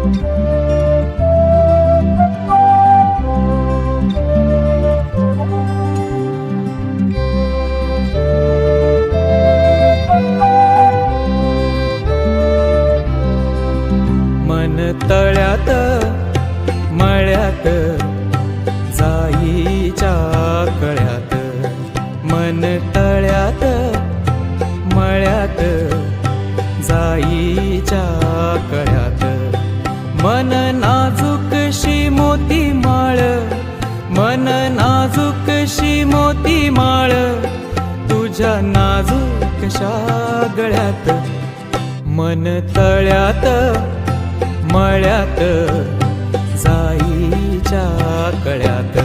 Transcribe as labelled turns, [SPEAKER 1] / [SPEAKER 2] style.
[SPEAKER 1] मन तळ्यात मळ्यात जाईच्या कळ्यात, मन तळ्यात मळ्यात जाईच्या कळ्यात, मन नाजूकशी मोती माळ, मन नाजूकशी मोती माळ, तुझ्या नाजूकशा गळ्यात, मन तळ्यात मळ्यात जाईच्या कळ्यात.